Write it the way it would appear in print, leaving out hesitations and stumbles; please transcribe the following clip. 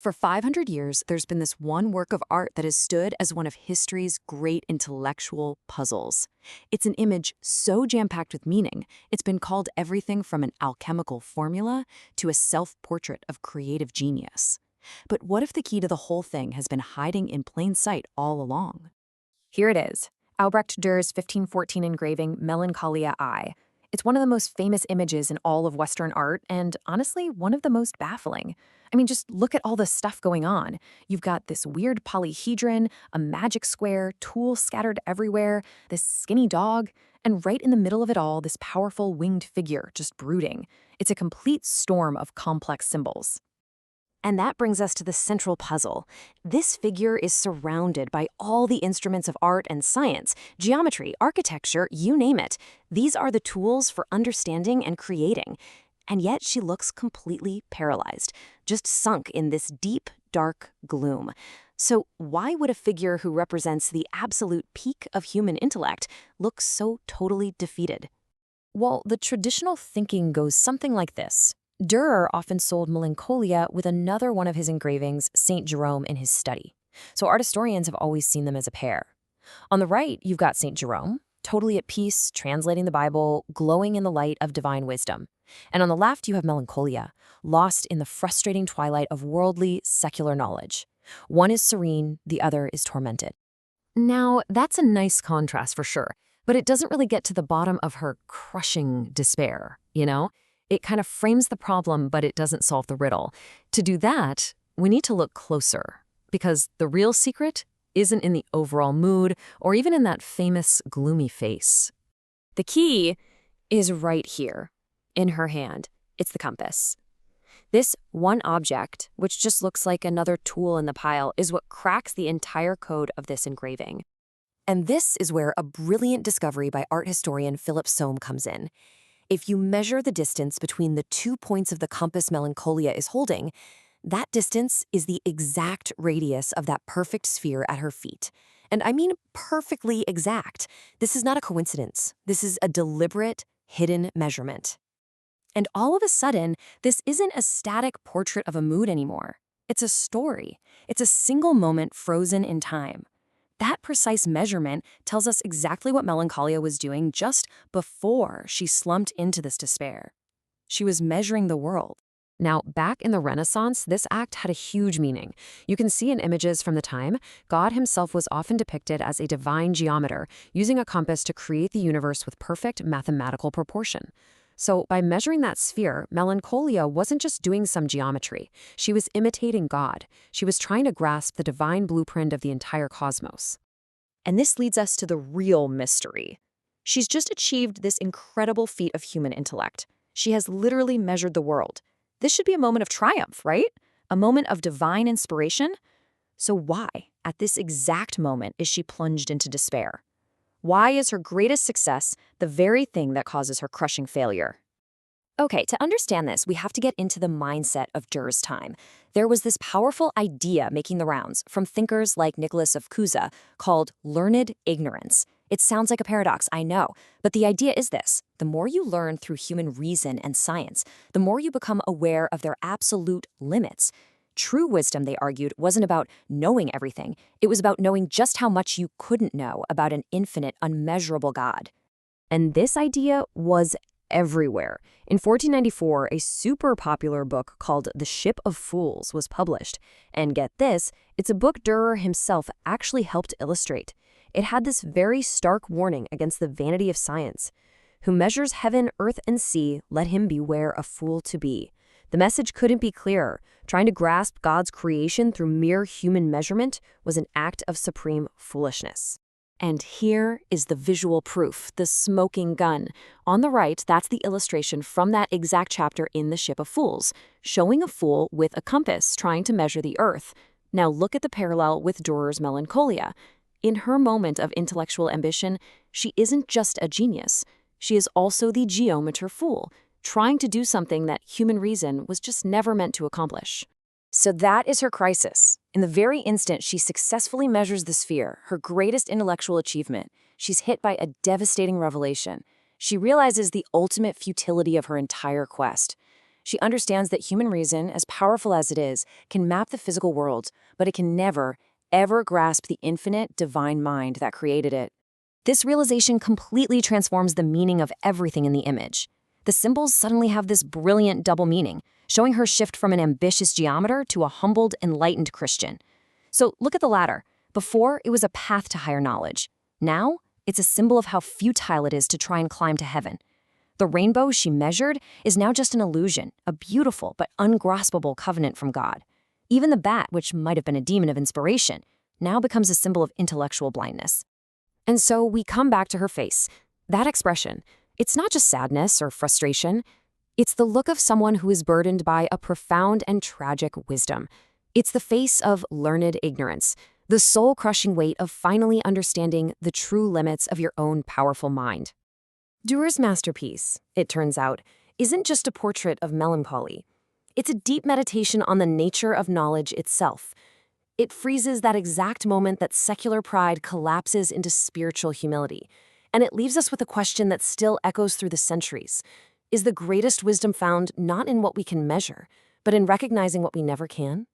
For 500 years, there's been this one work of art that has stood as one of history's great intellectual puzzles. It's an image so jam-packed with meaning, it's been called everything from an alchemical formula to a self-portrait of creative genius. But what if the key to the whole thing has been hiding in plain sight all along? Here it is, Albrecht Dürer's 1514 engraving Melancholia I. It's one of the most famous images in all of Western art, and honestly, one of the most baffling. I mean, just look at all the stuff going on. You've got this weird polyhedron, a magic square, tools scattered everywhere, this skinny dog, and right in the middle of it all, this powerful winged figure just brooding. It's a complete storm of complex symbols. And that brings us to the central puzzle. This figure is surrounded by all the instruments of art and science, geometry, architecture, you name it. These are the tools for understanding and creating. And yet she looks completely paralyzed, just sunk in this deep, dark gloom. So why would a figure who represents the absolute peak of human intellect look so totally defeated? Well, the traditional thinking goes something like this. Dürer often sold Melancolia with another one of his engravings, St. Jerome, in his study. So art historians have always seen them as a pair. On the right, you've got St. Jerome, totally at peace, translating the Bible, glowing in the light of divine wisdom. And on the left, you have Melancholia, lost in the frustrating twilight of worldly, secular knowledge. One is serene, the other is tormented. Now, that's a nice contrast for sure, but it doesn't really get to the bottom of her crushing despair, you know? It kind of frames the problem, but it doesn't solve the riddle. To do that, we need to look closer, because the real secret isn't in the overall mood or even in that famous gloomy face. The key is right here, in her hand. It's the compass. This one object, which just looks like another tool in the pile, is what cracks the entire code of this engraving. And this is where a brilliant discovery by art historian Philip Sohm comes in. If you measure the distance between the 2 points of the compass Melancholia is holding, that distance is the exact radius of that perfect sphere at her feet. And I mean perfectly exact. This is not a coincidence. This is a deliberate, hidden measurement. And all of a sudden, this isn't a static portrait of a mood anymore. It's a story. It's a single moment frozen in time. That precise measurement tells us exactly what Melancholia was doing just before she slumped into this despair. She was measuring the world. Now, back in the Renaissance, this act had a huge meaning. You can see in images from the time, God himself was often depicted as a divine geometer, using a compass to create the universe with perfect mathematical proportion. So by measuring that sphere, Melancholia wasn't just doing some geometry. She was imitating God. She was trying to grasp the divine blueprint of the entire cosmos. And this leads us to the real mystery. She's just achieved this incredible feat of human intellect. She has literally measured the world. This should be a moment of triumph, right? A moment of divine inspiration. So why, at this exact moment, is she plunged into despair? Why is her greatest success the very thing that causes her crushing failure? Okay, to understand this, we have to get into the mindset of Dürer's time. There was this powerful idea making the rounds from thinkers like Nicholas of Cusa called learned ignorance. It sounds like a paradox, I know, but the idea is this. The more you learn through human reason and science, the more you become aware of their absolute limits. True wisdom, they argued, wasn't about knowing everything. It was about knowing just how much you couldn't know about an infinite, unmeasurable God. And this idea was everywhere. In 1494, a super popular book called The Ship of Fools was published. And get this, it's a book Dürer himself actually helped illustrate. It had this very stark warning against the vanity of science. Who measures heaven, earth, and sea, let him beware a fool to be. The message couldn't be clearer. Trying to grasp God's creation through mere human measurement was an act of supreme foolishness. And here is the visual proof, the smoking gun. On the right, that's the illustration from that exact chapter in The Ship of Fools, showing a fool with a compass trying to measure the earth. Now look at the parallel with Dürer's Melancholia. In her moment of intellectual ambition, she isn't just a genius. She is also the geometer fool, trying to do something that human reason was just never meant to accomplish. So that is her crisis. In the very instant she successfully measures the sphere, her greatest intellectual achievement, she's hit by a devastating revelation. She realizes the ultimate futility of her entire quest. She understands that human reason, as powerful as it is, can map the physical world, but it can never, ever grasp the infinite, divine mind that created it. This realization completely transforms the meaning of everything in the image. The symbols suddenly have this brilliant double meaning, showing her shift from an ambitious geometer to a humbled, enlightened Christian. So look at the latter. Before, it was a path to higher knowledge. Now, it's a symbol of how futile it is to try and climb to heaven. The rainbow she measured is now just an illusion, a beautiful but ungraspable covenant from God. Even the bat, which might have been a demon of inspiration, now becomes a symbol of intellectual blindness. And so we come back to her face. That expression, it's not just sadness or frustration. It's the look of someone who is burdened by a profound and tragic wisdom. It's the face of learned ignorance, the soul-crushing weight of finally understanding the true limits of your own powerful mind. Dürer's masterpiece, it turns out, isn't just a portrait of melancholy. It's a deep meditation on the nature of knowledge itself. It freezes that exact moment that secular pride collapses into spiritual humility. And it leaves us with a question that still echoes through the centuries. Is the greatest wisdom found not in what we can measure, but in recognizing what we never can?